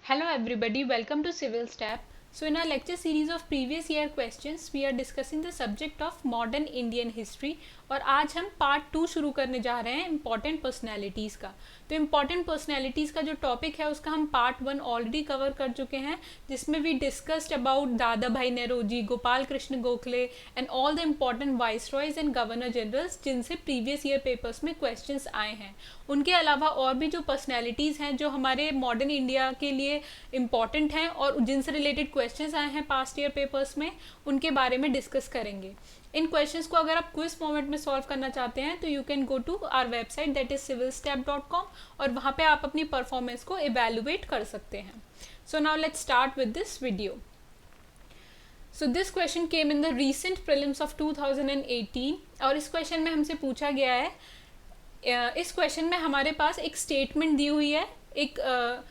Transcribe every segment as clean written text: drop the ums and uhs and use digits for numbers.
Hello everybody, welcome to Civil Step. So in our lecture series of previous year questions, we are discussing the subject of modern Indian history और आज हम part 2 शुरू करने जा रहे हैं important personalities का। तो इम्पॉर्टेंट पर्सनैलिटीज़ का जो टॉपिक है उसका हम पार्ट 1 ऑलरेडी कवर कर चुके हैं, जिसमें we discussed about Dadabhai Naoroji, Gopal Krishna Gokhale and all the important viceroys and governor generals जिनसे प्रीवियस ईयर पेपर्स में क्वेश्चंस आए हैं। उनके अलावा और भी जो पर्सनैलिटीज़ हैं जो हमारे मॉडर्न इंडिया के लिए इम्पॉर्टेंट हैं और जिनसे रिलेटेड क्वेश्चंस आए हैं पास्ट ईयर पेपर्स में, उनके बारे में डिस्कस करेंगे। इन क्वेश्चंस को अगर आप क्विज फॉर्मेट में सॉल्व करना चाहते हैं तो you can go to our website that is civilstep.com और वहाँ पे आप अपनी परफॉर्मेंस को इवेल्युएट कर सकते हैं। So now let's start with this video. So this question came in the recent prelims of 2018 और इस क्वेश्चन में हमसे पूछा गया है, इस क्वेश्चन में हमारे पास एक स्टेटमेंट दी हुई है एक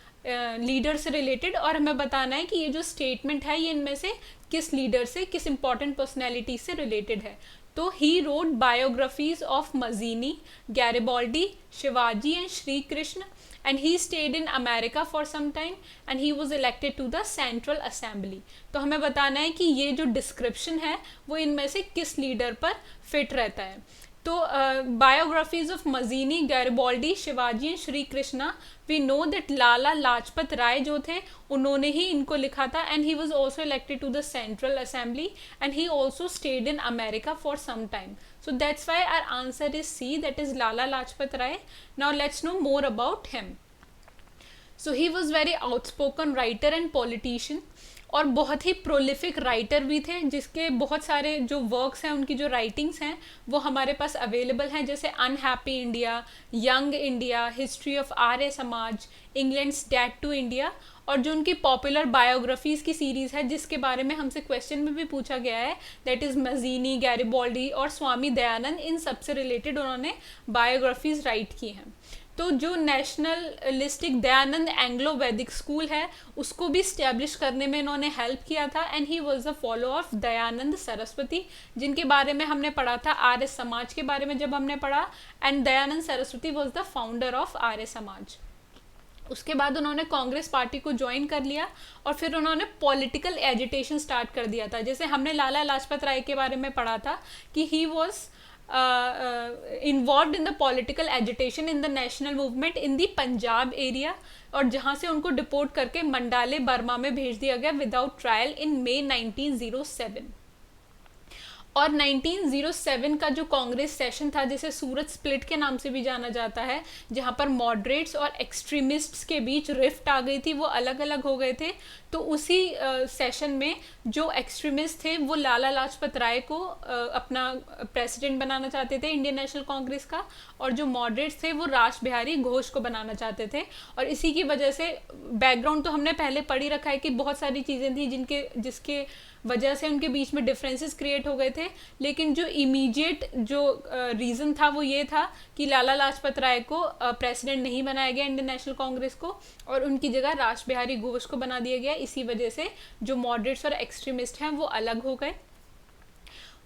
लीडर से रिलेटेड और हमें बताना है कि ये जो स्टेटमेंट है ये इनमें से किस लीडर से, किस इंपॉर्टेंट पर्सनैलिटी से रिलेटेड है। तो he wrote biographies of Mazzini, Garibaldi, Shivaji and Shri Krishna and he stayed in America for some time and he was elected to the Central Assembly। तो हमें बताना है कि ये जो डिस्क्रिप्शन है वो इनमें से किस लीडर पर फिट रहता है। तो biographies of Mazzini, Garibaldi, Shivaji and Shri Krishna, we know that Lala Lajpat Rai जो थे उन्होंने ही इनको लिखा था and he was also elected to the central assembly and he also stayed in America for some time. So that's why our answer is C, that is Lala Lajpat Rai. Now let's know more about him. So he was very outspoken writer and politician और बहुत ही prolific writer भी थे, जिसके बहुत सारे जो works हैं, उनकी जो राइटिंग्स हैं वो हमारे पास अवेलेबल हैं, जैसे unhappy India, young India, history of Arya Samaj, England's date to India, और जो उनकी पॉपुलर बायोग्राफीज़ की सीरीज़ है जिसके बारे में हमसे क्वेश्चन में भी पूछा गया है, दैट इज़ मजीनी, गैरिबॉल्डी और स्वामी दयानंद, इन सब से रिलेटेड उन्होंने बायोग्राफीज़ राइट की हैं। तो जो नेशनलिस्टिक दयानंद एंग्लो वैदिक स्कूल है उसको भी स्टैब्लिश करने में इन्होंने हेल्प किया था and he was the follow of Dayanand Saraswati, जिनके बारे में हमने पढ़ा था आर्य समाज के बारे में जब हमने पढ़ा, and Dayanand Saraswati was the founder of Arya Samaj. उसके बाद उन्होंने कांग्रेस पार्टी को ज्वाइन कर लिया और फिर उन्होंने पॉलिटिकल एजिटेशन स्टार्ट कर दिया था। जैसे हमने लाला लाजपत राय के बारे में पढ़ा था कि he was involve in the political agitation in the national movement in the Punjab area, और जहां से उनको डिपोर्ट करके मंडाले बर्मा में भेज दिया गया विदाउट ट्रायल इन मई 1907। और 1907 का जो कांग्रेस सेशन था, जिसे सूरत स्प्लिट के नाम से भी जाना जाता है, जहां पर मॉडरेट्स और एक्सट्रीमिस्ट्स के बीच रिफ्ट आ गई थी, वो अलग अलग हो गए थे। तो उसी सेशन में जो एक्सट्रीमिस्ट थे वो लाला लाजपत राय को अपना प्रेसिडेंट बनाना चाहते थे इंडियन नेशनल कांग्रेस का, और जो मॉडरेट्स थे वो रास बिहारी घोष को बनाना चाहते थे। और इसी की वजह से, बैकग्राउंड तो हमने पहले पढ़ ही रखा है कि बहुत सारी चीज़ें थी जिसके वजह से उनके बीच में डिफरेंसेस क्रिएट हो गए थे, लेकिन जो इमीडिएट जो रीज़न था वो ये था कि लाला लाजपत राय को प्रेसिडेंट नहीं बनाया गया इंडियन नेशनल कांग्रेस को, और उनकी जगह रास बिहारी घोष को बना दिया गया। इसी वजह से जो मॉडरेट्स और एक्सट्रीमिस्ट हैं वो अलग हो गए।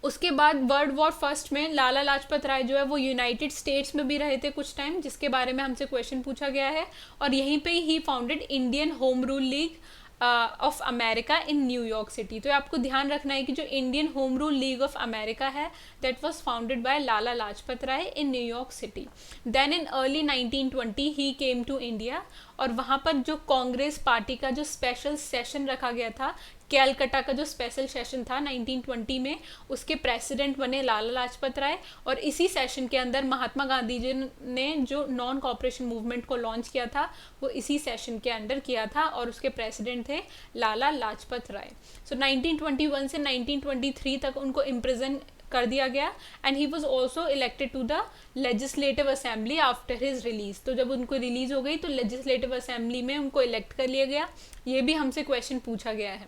उसके बाद वर्ल्ड वॉर फर्स्ट में लाला लाजपत राय जो है वो यूनाइटेड स्टेट्स में भी रहे थे कुछ टाइम, जिसके बारे में हमसे क्वेश्चन पूछा गया है, और यहीं पे ही founded Indian home rule league of America in New York city. तो आपको ध्यान रखना है कि जो Indian home rule league of America है that was founded by Lala Lajpat Rai in New York city. Then in early 1920 he came to India, और वहाँ पर जो कांग्रेस पार्टी का जो स्पेशल सेशन रखा गया था, कैलकटा का जो स्पेशल सेशन था 1920 में, उसके प्रेसिडेंट बने लाला लाजपत राय, और इसी सेशन के अंदर महात्मा गांधी जी ने जो नॉन कॉपरेशन मूवमेंट को लॉन्च किया था वो इसी सेशन के अंदर किया था, और उसके प्रेसिडेंट थे लाला लाजपत राय। सो 1921 से 1923 तक उनको इम्प्रिजन कर दिया गया and he was also elected to the legislative assembly after his release. तो जब उनको रिलीज हो गई तो लेजिस्लेटिव असेंबली में उनको इलेक्ट कर लिया गया। ये भी हमसे क्वेश्चन पूछा गया है।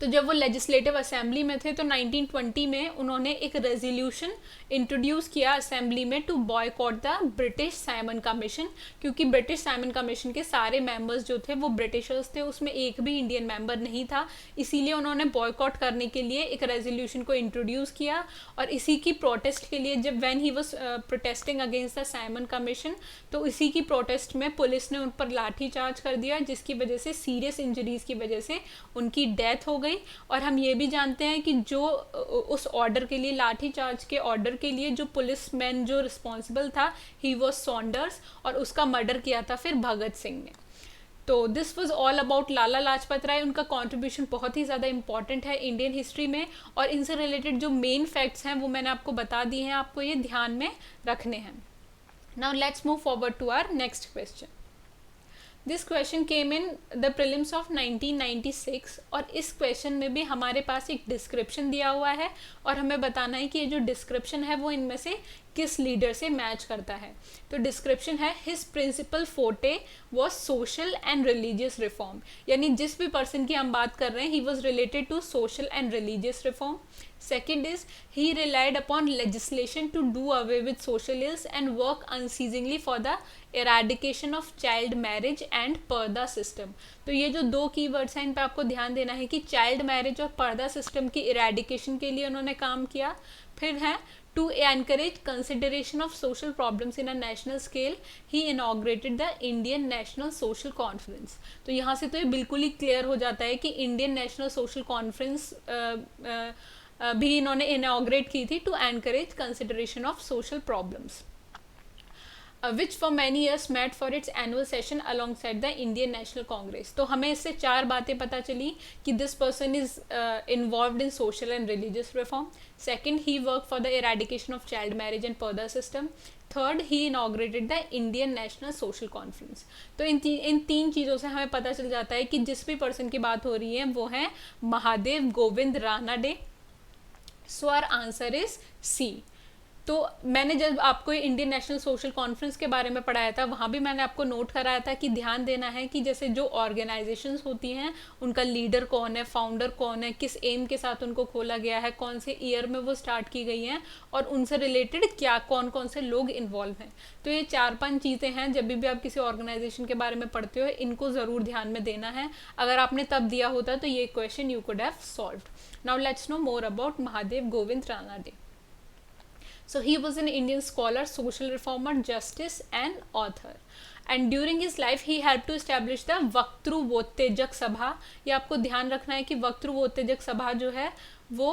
तो जब वो लेजिस्लेटिव असेंबली में थे तो 1920 में उन्होंने एक रेजोल्यूशन इंट्रोड्यूस किया असेंबली में to boycott the British Simon Commission, क्योंकि ब्रिटिश साइमन कमीशन के सारे मेंबर्स जो थे वो ब्रिटिशर्स थे, उसमें एक भी इंडियन मेंबर नहीं था। इसीलिए उन्होंने बॉयकॉट करने के लिए एक रेजोल्यूशन को इंट्रोड्यूस किया और इसी की प्रोटेस्ट के लिए जब when he was protesting against the Simon commission, तो इसी की प्रोटेस्ट में पुलिस ने उन पर लाठी चार्ज कर दिया, जिसकी वजह से सीरियस इंजरीज की वजह से उनकी डेथ हो गई। और हम ये भी जानते हैं कि जो उस ऑर्डर के लिए, लाठी चार्ज के ऑर्डर के लिए जो पुलिसमैन जो रिस्पॉन्सिबल था, ही वॉज सॉन्डर्स, और उसका मर्डर किया था फिर भगत सिंह ने। तो दिस वाज ऑल अबाउट लाला लाजपत राय। उनका कंट्रीब्यूशन बहुत ही ज़्यादा इंपॉर्टेंट है इंडियन हिस्ट्री में, और इनसे रिलेटेड जो मेन फैक्ट्स हैं वो मैंने आपको बता दिए हैं, आपको ये ध्यान में रखने हैं। Now let's move forward to our next question. This question came in the prelims of 1996, और इस क्वेश्चन में भी हमारे पास एक डिस्क्रिप्शन दिया हुआ है और हमें बताना है कि ये जो डिस्क्रिप्शन है वो इनमें से किस लीडर से मैच करता है। तो डिस्क्रिप्शन है, हिज प्रिंसिपल फोटे was social and religious reform, यानी जिस भी पर्सन की हम बात कर रहे हैं, he was related to social and religious reform. Second is, he relied upon legislation to do away with social ills and work unceasingly for the eradication of child marriage and पर्दा system. तो ये जो दो keywords हैं इन पे आपको ध्यान देना है कि चाइल्ड मैरिज और पर्दा सिस्टम की इरेडिकेशन के लिए उन्होंने काम किया। फिर है to encourage consideration of social problems in a national scale, he inaugurated the Indian National Social Conference. तो यहाँ से तो ये बिल्कुल ही क्लियर हो जाता है कि इंडियन नेशनल सोशल कॉन्फ्रेंस भी इन्होंने इनॉग्रेट की थी to encourage consideration of social problems, which for many years met for its annual session alongside the Indian National Congress. तो हमें इससे चार बातें पता चली कि this person is involved in social and religious reform. Second, he work for the eradication of child marriage and purdah system. Third, he inaugurated the Indian National Social Conference. तो इन तीन चीज़ों से हमें पता चल जाता है कि जिस भी पर्सन की बात हो रही है वो है Mahadev Govind Ranade. So our answer is C. तो मैंने जब आपको इंडियन नेशनल सोशल कॉन्फ्रेंस के बारे में पढ़ाया था, वहाँ भी मैंने आपको नोट कराया था कि ध्यान देना है कि जैसे जो ऑर्गेनाइजेशंस होती हैं उनका लीडर कौन है, फाउंडर कौन है, किस एम के साथ उनको खोला गया है, कौन से ईयर में वो स्टार्ट की गई हैं, और उनसे रिलेटेड क्या कौन कौन से लोग इन्वॉल्व हैं। तो ये 4-5 चीज़ें हैं, जब भी आप किसी ऑर्गेनाइजेशन के बारे में पढ़ते हो इनको ज़रूर ध्यान में देना है। अगर आपने तब दिया होता तो ये question you could have solved. Now let's know more about Mahadev Govind Ranade. So he was an Indian scholar, social reformer, justice and author. And during his life he helped to establish the वक्तृवोत्तेजक सभा. ये आपको ध्यान रखना है कि वक्तृवोत्तेजक सभा जो है वो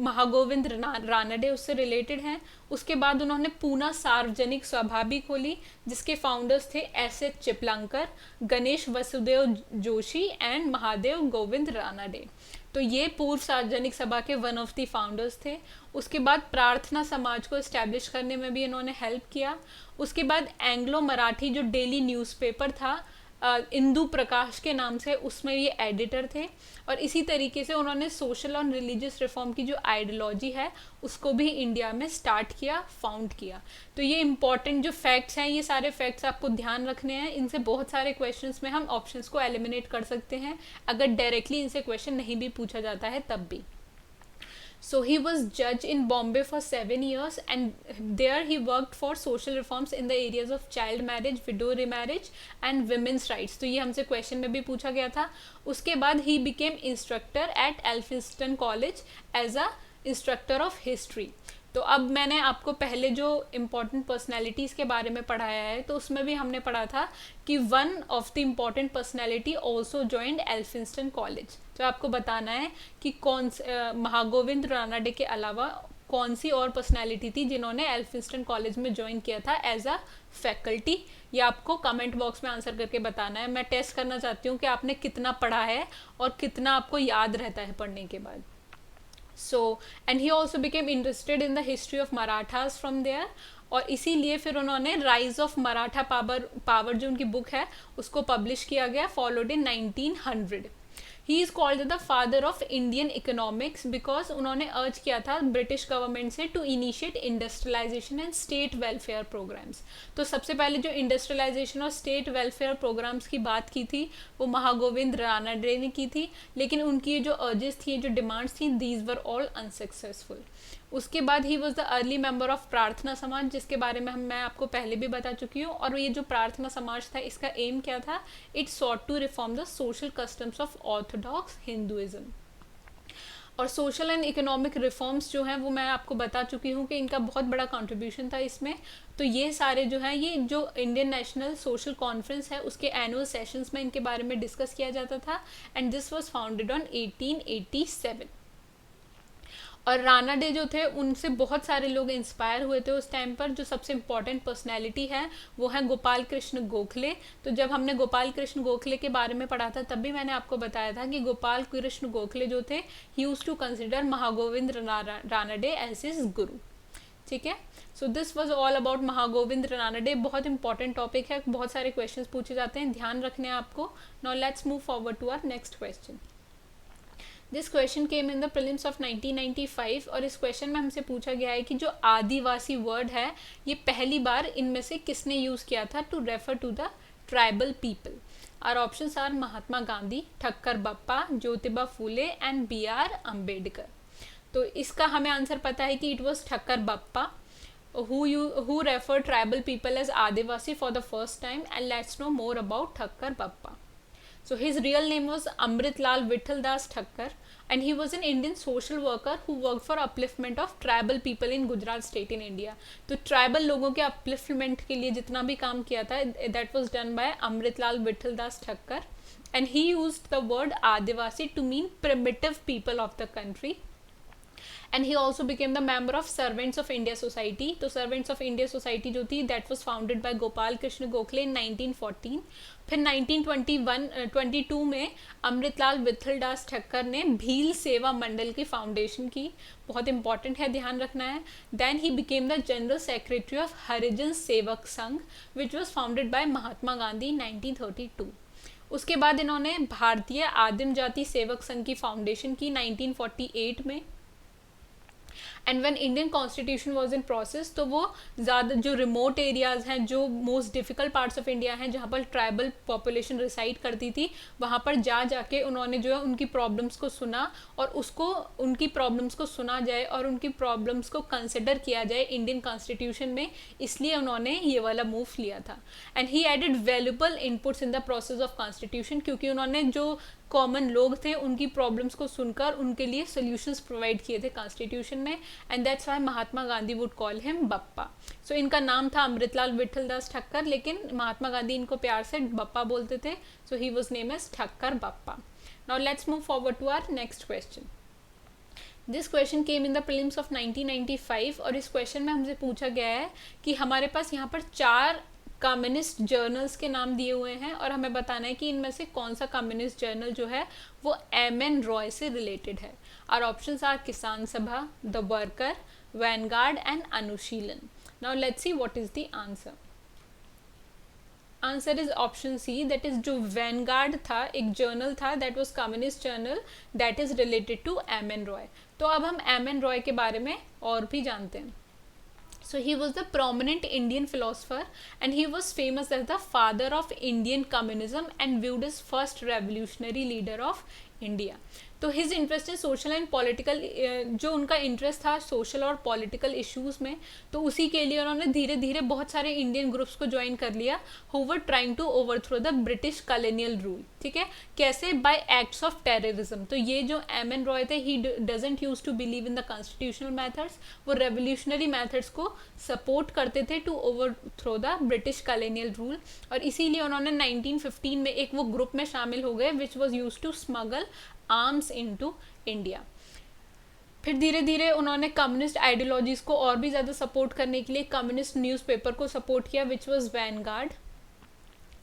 महागोविंद रानडे उससे रिलेटेड हैं. उसके बाद उन्होंने पूना सार्वजनिक सभा भी खोली जिसके फाउंडर्स थे एस.एच. चिपलांकर, गणेश वसुदेव जोशी एंड महादेव गोविंद रानडे. तो ये पूर्व सार्वजनिक सभा के वन ऑफ द फाउंडर्स थे. उसके बाद प्रार्थना समाज को इस्टेब्लिश करने में भी इन्होंने हेल्प किया. उसके बाद एंग्लो मराठी जो डेली न्यूज़पेपर था इंदु प्रकाश के नाम से, उसमें ये एडिटर थे. और इसी तरीके से उन्होंने सोशल और रिलीजियस रिफॉर्म की जो आइडियोलॉजी है उसको भी इंडिया में स्टार्ट किया, फाउंड किया. तो ये इंपॉर्टेंट जो फैक्ट्स हैं, ये सारे फैक्ट्स आपको ध्यान रखने हैं. इनसे बहुत सारे क्वेश्चंस में हम ऑप्शंस को एलिमिनेट कर सकते हैं अगर डायरेक्टली इनसे क्वेश्चन नहीं भी पूछा जाता है तब भी. So he was judge in Bombay for 7 years and there he worked for social reforms in the areas of child marriage, widow remarriage and women's rights. तो ये हमसे क्वेश्चन में भी पूछा गया था. उसके बाद he became instructor at Elphinstone College as a instructor of history. तो अब मैंने आपको पहले जो इम्पॉर्टेंट पर्सनैलिटीज़ के बारे में पढ़ाया है तो उसमें भी हमने पढ़ा था कि one of the important personality also joined Elphinstone college. तो आपको बताना है कि महागोविंद रानाडे के अलावा कौन सी और पर्सनैलिटी थी जिन्होंने एल्फिंस्टन कॉलेज में ज्वाइन किया था एज अ फैकल्टी. ये आपको कमेंट बॉक्स में आंसर करके बताना है. मैं टेस्ट करना चाहती हूँ कि आपने कितना पढ़ा है और कितना आपको याद रहता है पढ़ने के बाद. So and he also became interested in the history of Marathas from there. और इसीलिए फिर उन्होंने राइज ऑफ मराठा पावर जो उनकी बुक है उसको पब्लिश किया गया, followed in 1900. He is called the father of Indian economics because उन्होंने अर्ज किया था ब्रिटिश गवर्नमेंट से to initiate industrialization and state welfare programs. तो सबसे पहले जो इंडस्ट्रियलाइजेशन और स्टेट वेलफेयर प्रोग्राम्स की बात की थी वो महागोविंद रानाडे ने की थी, लेकिन उनकी जो अर्जेस थी, जो डिमांड्स थी, दीज वर ऑल अनसक्सेसफुल। उसके बाद he was the early member of प्रार्थना समाज, जिसके बारे में मैं आपको पहले भी बता चुकी हूँ। और ये जो प्रार्थना समाज था, इसका एम क्या था? It sought to reform the social customs of orthodox Hinduism. और सोशल एंड इकोनॉमिक रिफॉर्म्स जो हैं वो मैं आपको बता चुकी हूँ कि इनका बहुत बड़ा कंट्रीब्यूशन था इसमें। तो ये सारे जो हैं, ये जो इंडियन नेशनल सोशल कॉन्फ्रेंस है उसके एनुअल सेशंस में इनके बारे में डिस्कस किया जाता था, and this was founded on 1887। और राणा डे जो थे उनसे बहुत सारे लोग इंस्पायर हुए थे उस टाइम पर। जो सबसे इम्पॉर्टेंट पर्सनैलिटी है वो है गोपाल कृष्ण गोखले। तो जब हमने गोपाल कृष्ण गोखले के बारे में पढ़ा था तब भी मैंने आपको बताया था कि गोपाल कृष्ण गोखले जो थे he used to consider Mahagovind Ranade as his guru. ठीक है, so this was all about Mahagovind Ranade. बहुत इंपॉर्टेंट टॉपिक है, बहुत सारे क्वेश्चंस पूछे जाते हैं, ध्यान रखने आपको। Now let's move forward to our next question. This question came in the prelims of 1995 और इस क्वेश्चन में हमसे पूछा गया है कि जो आदिवासी वर्ड है ये पहली बार इनमें से किसने यूज़ किया था to refer to the tribal people. Our options are Mahatma Gandhi, Thakkar Bappa, Jyotiba Phule and BR Ambedkar. तो इसका हमें आंसर पता है कि it was Thakkar Bappa who referred tribal people as Adivasi for the first time, and let's know more about Thakkar Bappa. So his real name was Amritlal Vittal Das Thakkar, and he was an Indian social worker who worked for upliftment of tribal people in Gujarat state in India. तो tribal लोगों के upliftment के लिए जितना भी काम किया था that was done by Amritlal Vittal Das Thakkar, and he used the word Adivasi to mean primitive people of the country. And he also became the member of Servants of India Society. तो Servants of India Society जो थी that was founded by Gopal Krishna Gokhale in 1914. फिर 1922 में अमृतलाल विट्ठल दास ठक्कर ने भील सेवा मंडल की foundation की, बहुत इंपॉर्टेंट है, ध्यान रखना है। Then he became the general secretary of Harijan Sevak Sangh which was founded by Mahatma Gandhi 1932। उसके बाद इन्होंने भारतीय आदिम जाति सेवक संघ की फाउंडेशन की 1948 में। And when Indian constitution was in process तो वो ज़्यादा जो रिमोट एरियाज़ हैं, जो most difficult parts of India हैं, जहाँ पर ट्राइबल पॉपुलेशन रिसाइड करती थी, वहाँ पर जाके उन्होंने जो है उनकी प्रॉब्लम्स को सुना और उसको उनकी प्रॉब्लम्स को सुना जाए और उनकी प्रॉब्लम्स को कंसिडर किया जाए इंडियन कॉन्स्टिट्यूशन में, इसलिए उन्होंने ये वाला मूव लिया था। And he added valuable inputs in the process of constitution, क्योंकि उन्होंने जो कॉमन लोग थे उनकी प्रॉब्लम्स को सुनकर उनके लिए सोल्यूशंस प्रोवाइड किए थे कॉन्स्टिट्यूशन में, and that's why Mahatma Gandhi would call him Bappa. So इनका नाम था अमृतलाल विट्ठल दास ठक्कर, लेकिन महात्मा गांधी इनको प्यार से बप्पा बोलते थे, so he was name as Thakkar Bappa. Now let's move forward to our next question. This question came in the prelims of 1995 और इस क्वेश्चन में हमसे पूछा गया है कि हमारे पास यहाँ पर 4 कम्युनिस्ट जर्नल्स के नाम दिए हुए हैं और हमें बताना है कि इनमें से कौन सा कम्युनिस्ट जर्नल जो है वो एम.एन. रॉय से रिलेटेड है। Are options are Kisan Sabha, the worker, Vanguard and Anushilan. Now let's see what is the answer. Answer is option C, that is जो वैनगार्ड था, एक जर्नल था, that was communist journal that is related to M N. Roy. तो अब हम M.N.. Roy के बारे में और भी जानते हैं। So he was the prominent Indian philosopher and he was famous as the father of Indian communism and viewed as first revolutionary leader of India. तो his interest in social and political, जो उनका interest था social और political issues में, तो उसी के लिए उन्होंने धीरे धीरे बहुत सारे इंडियन ग्रुप्स को ज्वाइन कर लिया who were trying to overthrow the British colonial rule. ठीक है, कैसे? By acts of terrorism. तो ये जो एम.एन. रॉय थे, he doesn't use to believe in the constitutional methods, वो रेवोल्यूशनरी मैथड्स को सपोर्ट करते थे to overthrow the British colonial rule, और इसीलिए उन्होंने 1915 में एक वो ग्रुप में शामिल हो गए which was used to smuggle arms into India. फिर धीरे धीरे उन्होंने कम्युनिस्ट आइडियोलॉजीज़ को और भी ज़्यादा सपोर्ट करने के लिए कम्युनिस्ट न्यूज़पेपर को सपोर्ट किया विच वाज वैनगार्ड।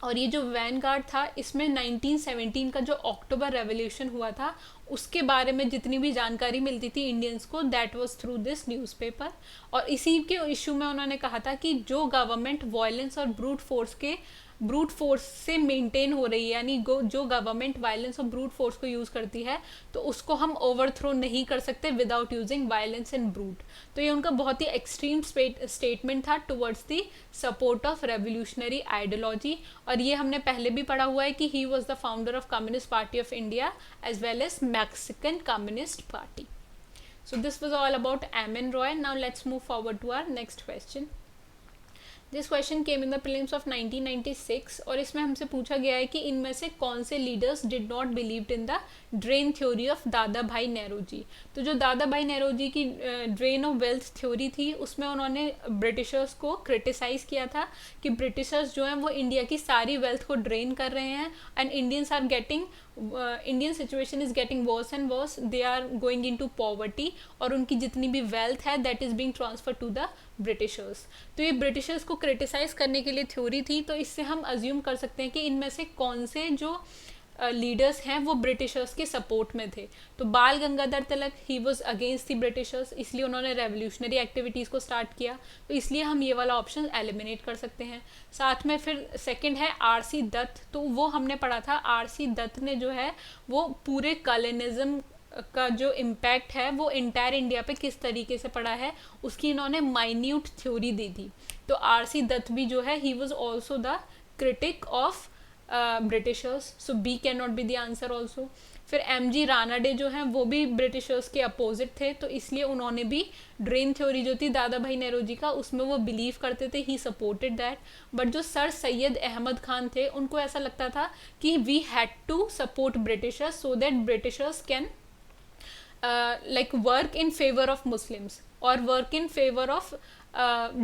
और ये जो वैनगार्ड था, इसमें 1917 का जो अक्टूबर रेवोल्यूशन हुआ था उसके बारे में जितनी भी जानकारी मिलती थी इंडियंस को, that was through this newspaper. और इसी के इशू में उन्होंने कहा था कि जो गवर्नमेंट वायलेंस और ब्रूट फोर्स के ब्रूट फोर्स से मेंटेन हो रही है, यानी जो गवर्नमेंट वायलेंस और ब्रूट फोर्स को यूज़ करती है तो उसको हम ओवरथ्रो नहीं कर सकते without using violence and brute. तो ये उनका बहुत ही एक्सट्रीम स्टेटमेंट था towards the support of revolutionary ideology. और ये हमने पहले भी पढ़ा हुआ है कि he was the founder of communist party of India as well as Mexican communist party. So this was all about Amin Roy. Now let's move forward to our next question. This question came in the prelims of 1996 और इसमें हमसे पूछा गया है कि इनमें से कौन से leaders did not believed in the drain theory of दादा भाई नेहरूजी। तो जो दादा भाई नेहरूजी की ड्रेन ऑफ वेल्थ थ्योरी थी उसमें उन्होंने ब्रिटिशर्स को क्रिटिसाइज किया था कि ब्रिटिशर्स जो हैं वो इंडिया की सारी वेल्थ को ड्रेन कर रहे हैं and Indians are getting Indian situation is getting worse and worse, they are going in to poverty और उनकी जितनी भी वेल्थ है that is being transfer to the Britishers. तो ये ब्रिटिशर्स को क्रिटिसाइज करने के लिए थ्योरी थी। तो इससे हम अज्यूम कर सकते हैं कि इनमें से कौन से जो लीडर्स हैं वो ब्रिटिशर्स के सपोर्ट में थे। तो Bal Gangadhar Tilak he was against the britishers, इसलिए उन्होंने रेवोल्यूशनरी एक्टिविटीज़ को स्टार्ट किया, तो इसलिए हम ये वाला ऑप्शन एलिमिनेट कर सकते हैं। साथ में फिर सेकंड है आरसी दत्त, तो वो हमने पढ़ा था आरसी दत्त ने जो है वो पूरे कॉलोनिज्म का जो इम्पैक्ट है वो इंटायर इंडिया पे किस तरीके से पड़ा है उसकी इन्होंने माइन्यूट थ्योरी दी थी। तो आरसी दत्त भी जो है he was also the critic of Britishers, so B can not be the answer also. फिर एमजी रानाडे जो हैं वो भी ब्रिटिशर्स के अपोजिट थे, तो इसलिए उन्होंने भी ड्रेन थ्योरी जो थी दादा भाई नेहरूजी का उसमें वो बिलीव करते थे, ही सपोर्टेड दैट। बट जो सर सैयद अहमद खान थे उनको ऐसा लगता था कि we had to support Britishers so that Britishers can like work in favor of Muslims or work in favor of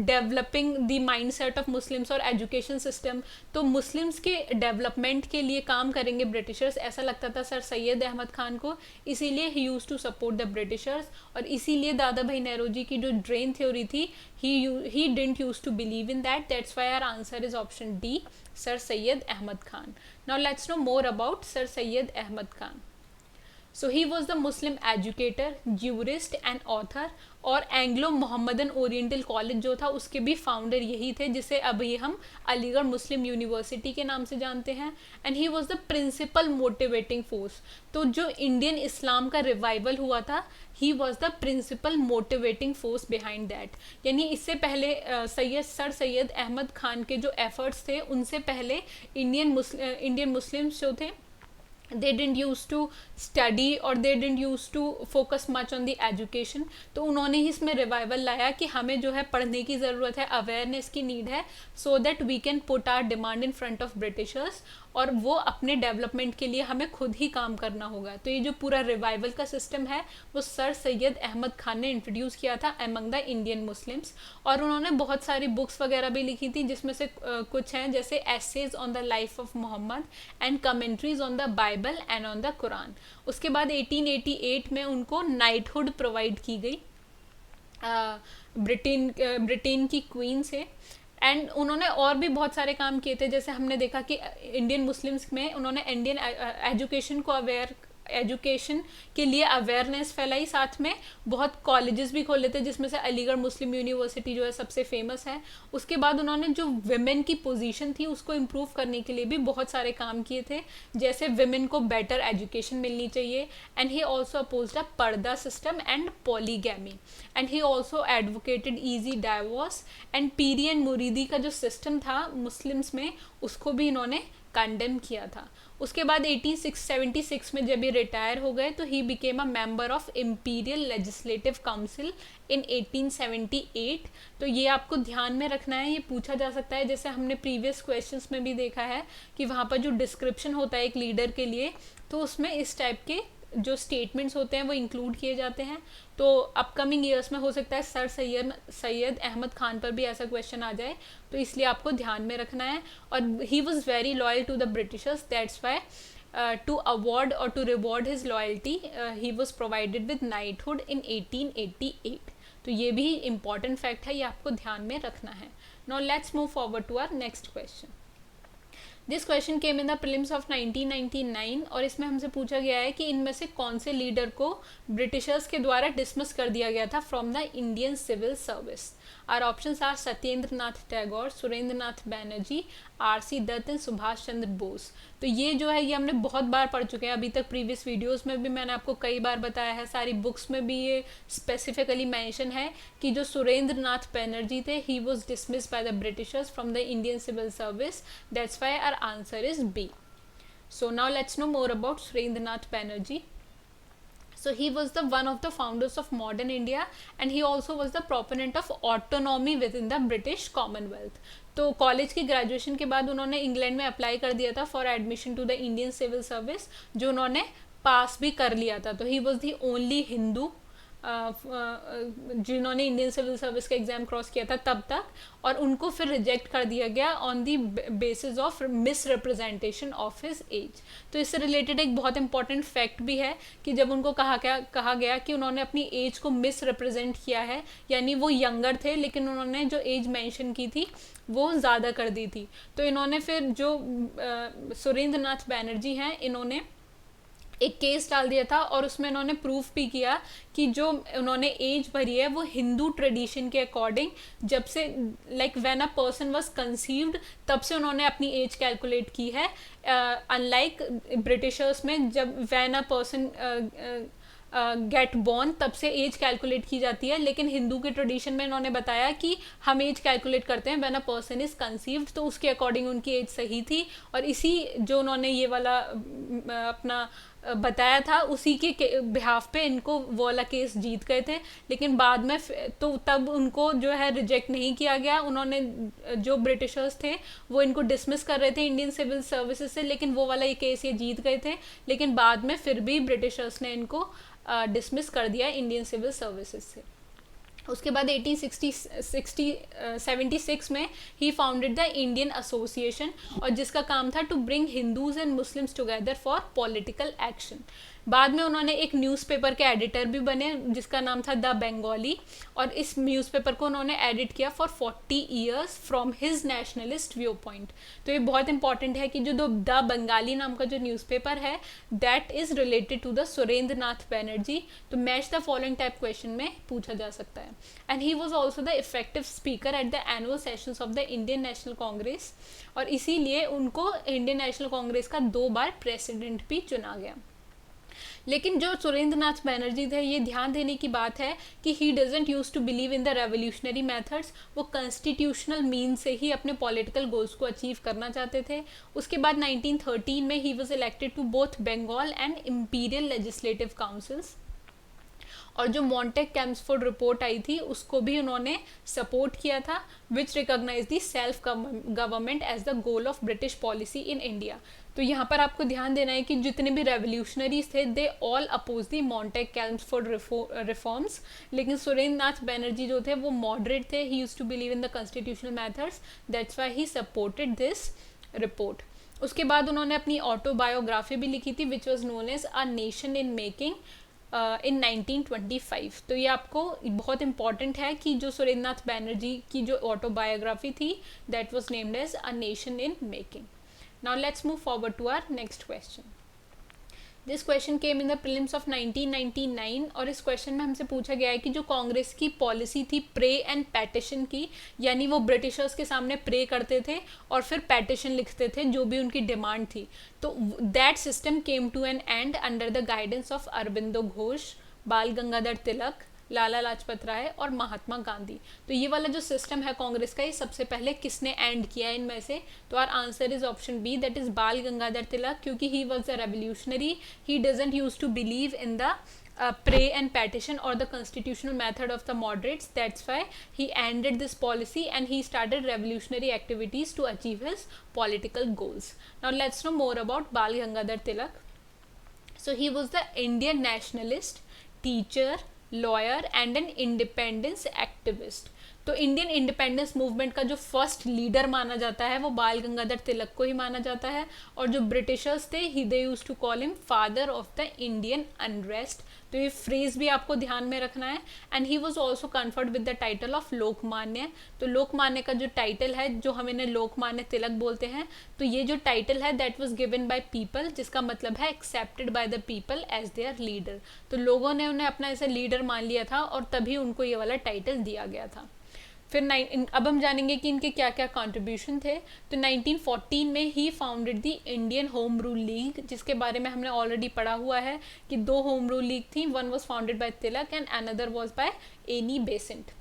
developing the mindset of Muslims और education system। तो Muslims के डेवलपमेंट के लिए काम करेंगे ब्रिटिशर्स, ऐसा लगता था सर सैयद अहमद खान को, इसीलिए he use to support the britishers. और इसीलिए दादा भाई नेहरूजी की जो ड्रेन थ्योरी थी he didn't used to believe in that, that's why our answer is option D, Sir Syed Ahmad Khan. Now let's know more about Sir Syed Ahmad Khan. So he was the Muslim educator, jurist and author और Anglo Mohammedan oriental college जो था उसके भी founder यही थे, जिसे अभी हम अलीगढ़ मुस्लिम यूनिवर्सिटी के नाम से जानते हैं। And he was the principal motivating force, तो जो इंडियन इस्लाम का रिवाइवल हुआ था he was the principal motivating force behind that. यानी इससे पहले सर सैयद अहमद खान के जो एफर्ट्स थे उनसे पहले इंडियन मुस्लिम्स जो थे they didn't used to study और they didn't used to focus much on the education। तो उन्होंने ही इसमें रिवाइवल लाया कि हमें जो है पढ़ने की ज़रूरत है, अवेयरनेस की नीड है, so that we can put our demand in front of Britishers, और वो अपने डेवलपमेंट के लिए हमें खुद ही काम करना होगा। तो ये जो पूरा रिवाइवल का सिस्टम है वो सर सैयद अहमद खान ने इंट्रोड्यूस किया था अमंग द इंडियन मुस्लिम्स। और उन्होंने बहुत सारी बुक्स वगैरह भी लिखी थी, जिसमें से कुछ हैं जैसे essays on the life of Muhammad and commentaries on the Bible and on the Quran. उसके बाद 1888 में उनको नाइटहुड प्रोवाइड की गई ब्रिटेन की क्वीन से। एंड उन्होंने और भी बहुत सारे काम किए थे, जैसे हमने देखा कि इंडियन मुस्लिम्स में उन्होंने इंडियन एजुकेशन के लिए अवेयरनेस फैलाई, साथ में बहुत कॉलेजेस भी खोले थे जिसमें से अलीगढ़ मुस्लिम यूनिवर्सिटी जो है सबसे फेमस है। उसके बाद उन्होंने जो विमेन की पोजीशन थी उसको इम्प्रूव करने के लिए भी बहुत सारे काम किए थे, जैसे विमेन को बेटर एजुकेशन मिलनी चाहिए। And he also opposed a purdah system and polygamy, and he also advocated easy divorce and piri and muridi का जो सिस्टम था मुस्लिम्स में उसको भी इन्होंने कंडेम किया था। उसके बाद 1876 में जब ये रिटायर हो गए तो he became a member of imperial legislative council in 1878। तो ये आपको ध्यान में रखना है, ये पूछा जा सकता है, जैसे हमने प्रीवियस क्वेश्चंस में भी देखा है कि वहाँ पर जो डिस्क्रिप्शन होता है एक लीडर के लिए तो उसमें इस टाइप के जो स्टेटमेंट्स होते हैं वो इंक्लूड किए जाते हैं। तो अपकमिंग ईयर्स में हो सकता है सर सैयद अहमद खान पर भी ऐसा क्वेश्चन आ जाए, तो इसलिए आपको ध्यान में रखना है। और he was very loyal to the britishers, that's why to award और to reward his loyalty he was provided with knighthood in 1888। तो ये भी इंपॉर्टेंट फैक्ट है, ये आपको ध्यान में रखना है। Now let's move forward to our next question. This question came in the prelims of 1999 और इसमें हमसे पूछा गया है कि इनमें से कौन से लीडर को ब्रिटिशर्स के द्वारा डिसमिस कर दिया गया था from the Indian civil service. Our options are Satyendra Nath Tagore, Surendra Nath Banerjee, R C. Dutt and Subhash Chandra Bose. तो ये जो है ये हमने बहुत बार पढ़ चुके हैं अभी तक. प्रीवियस वीडियोस में भी मैंने आपको कई बार बताया है, सारी बुक्स में भी ये स्पेसिफिकली मेंशन है कि जो सुरेंद्र नाथ बैनर्जी थे, he was dismissed by the Britishers from the Indian civil service. That's why our answer is B. So now let's know more about Surendranath Banerjee. So he was the one of the founders of modern India and he also was the proponent of autonomy within the British Commonwealth. तो college की graduation के बाद उन्होंने England में apply कर दिया था for admission to the Indian civil service, जो उन्होंने पास भी कर लिया था. तो he was the only Hindu जिन्होंने इंडियन सिविल सर्विस का एग्जाम क्रॉस किया था तब तक, और उनको फिर रिजेक्ट कर दिया गया on the basis of miss representation of his age. तो इससे रिलेटेड एक बहुत इंपॉर्टेंट फैक्ट भी है कि जब उनको कहा गया कि उन्होंने अपनी एज को मिस रिप्रेजेंट किया है, यानी वो यंगर थे लेकिन उन्होंने जो एज मेंशन की थी वो ज़्यादा कर दी थी. तो इन्होंने फिर जो सुरेंद्र नाथ बैनर्जी हैं, इन्होंने एक केस डाल दिया था और उसमें उन्होंने प्रूफ भी किया कि जो उन्होंने एज भरी है वो हिंदू ट्रेडिशन के अकॉर्डिंग, जब से like when a person was conceived तब से उन्होंने अपनी एज कैलकुलेट की है. अनलाइक ब्रिटिशर्स में जब when a person get born तब से एज कैलकुलेट की जाती है, लेकिन हिंदू के ट्रेडिशन में इन्होंने बताया कि हम एज कैलकुलेट करते हैं when a person is conceived. तो उसके अकॉर्डिंग उनकी एज सही थी और इसी जो उन्होंने ये वाला अपना बताया था उसी के बिहाफ पे इनको वो वाला केस जीत गए थे. लेकिन बाद में तो तब उनको जो है रिजेक्ट नहीं किया गया. उन्होंने जो ब्रिटिशर्स थे वो इनको डिसमिस कर रहे थे इंडियन सिविल सर्विसेज से, लेकिन वो वाला ये केस ये जीत गए थे. लेकिन बाद में फिर भी ब्रिटिशर्स ने इनको डिसमिस कर दिया इंडियन सिविल सर्विसेज से. उसके बाद 1876 में he founded the Indian association, और जिसका काम था to bring Hindus and Muslims together for political action. बाद में उन्होंने एक न्यूज़पेपर के एडिटर भी बने जिसका नाम था द बंगाली, और इस न्यूज़पेपर को उन्होंने एडिट किया for 40 years from his nationalist view point. तो ये बहुत इंपॉर्टेंट है कि जो द बंगाली नाम का जो न्यूज़पेपर है that is related to the Surendra Nath Banerjee. तो match the following type question में पूछा जा सकता है. And he was also the effective speaker at the annual sessions of the Indian National Congress, और इसीलिए उनको इंडियन नेशनल कांग्रेस का 2 बार प्रेसिडेंट भी चुना गया. लेकिन जो सुरेंद्र नाथ बैनर्जी थे, ये ध्यान देने की बात है कि he doesn't use to believe in the revolutionary methods. वो कॉन्स्टिट्यूशनल मीन से ही अपने पॉलिटिकल गोल्स को अचीव करना चाहते थे. उसके बाद 1913 में he was elected to both Bengal and imperial legislative councils, और जो मॉन्टेक कैम्सफोर्ड रिपोर्ट आई थी उसको भी उन्होंने सपोर्ट किया था, which recognise the self government as the goal of British policy in India. तो यहाँ पर आपको ध्यान देना है कि जितने भी रेवोल्यूशनरीज थे they all oppose the Montagu Chelmsford reforms. लेकिन सुरेंद्र नाथ बैनर्जी जो थे वो मॉडरेट थे. He used to believe in the constitutional methods, that's why he supported this report. उसके बाद उन्होंने अपनी ऑटोबायोग्राफी भी लिखी थी which was known as a nation in making in 1925. तो ये आपको बहुत इंपॉर्टेंट है कि जो सुरेंद्र नाथ बैनर्जी की जो ऑटोबायोग्राफी थी that was named as a nation in making. Now let's move forward to our next question. This question came in the prelims of 1999 और इस क्वेश्चन में हमसे पूछा गया है कि जो कांग्रेस की पॉलिसी थी प्रे एंड पैटिशन की, यानी वो ब्रिटिशर्स के सामने प्रे करते थे और फिर पैटिशन लिखते थे जो भी उनकी डिमांड थी. तो that system came to an end under the guidance of Aurobindo Ghosh, Bal Gangadhar तिलक, लाला लाजपत राय और महात्मा गांधी. तो ये वाला जो सिस्टम है कांग्रेस का, ये सबसे पहले किसने एंड किया है इनमें से? तो our answer is option B, that is Bal Gangadhar Tilak, क्योंकि he was a revolutionary. He doesn't use to believe in the pray and petition or the constitutional method of the moderates. That's why he ended this policy and he started revolutionary activities to achieve his political goals. Now let's know more about Bal Gangadhar Tilak. So he was the Indian nationalist, teacher, lawyer and an independence activist. तो Indian independence movement का जो first leader माना जाता है वो बाल गंगाधर तिलक को ही माना जाता है, और जो ब्रिटिशर्स थे they used to call him father of the Indian unrest. तो ये फ्रेज भी आपको ध्यान में रखना है। And he was also conferred with the title of Lokmanya. तो लोकमान्य का जो टाइटल है, जो हम इन्हें लोकमान्य तिलक बोलते हैं, तो ये जो टाइटल है that was given by people, जिसका मतलब है accepted by the people as their leader. तो लोगों ने उन्हें अपना ऐसा लीडर मान लिया था और तभी उनको ये वाला टाइटल दिया गया था। फिर अब हम जानेंगे कि इनके क्या क्या कंट्रीब्यूशन थे। तो 1914 में he founded the Indian home rule league, जिसके बारे में हमने ऑलरेडी पढ़ा हुआ है कि 2 होम रूल लीग थी, one was founded bye Tilak and another was by Annie Besant.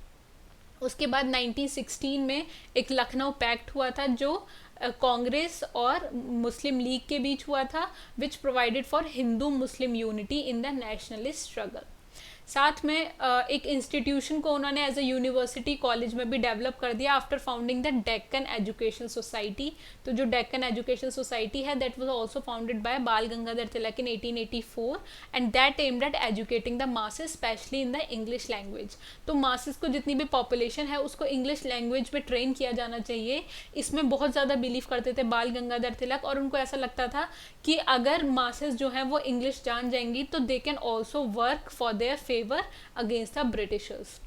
उसके बाद 1916 में एक लखनऊ पैक्ट हुआ था जो कांग्रेस और मुस्लिम लीग के बीच हुआ था, which provided for Hindu Muslim unity in the nationalist struggle. साथ में एक इंस्टीट्यूशन को उन्होंने एज अ यूनिवर्सिटी कॉलेज में भी डेवलप कर दिया after founding the Deccan education society. तो जो डेक्कन एजुकेशन सोसाइटी है that was also founded by बाल गंगाधर तिलक इन 1884 and that aimed at educating the masses specially in the English language. तो मासेस को, जितनी भी पॉपुलेशन है उसको इंग्लिश लैंग्वेज में ट्रेन किया जाना चाहिए, इसमें बहुत ज़्यादा बिलीव करते थे बाल गंगाधर तिलक। और उनको ऐसा लगता था कि अगर मासेस जो हैं वो इंग्लिश जान जाएंगी तो they can also work for their favour against the britishers.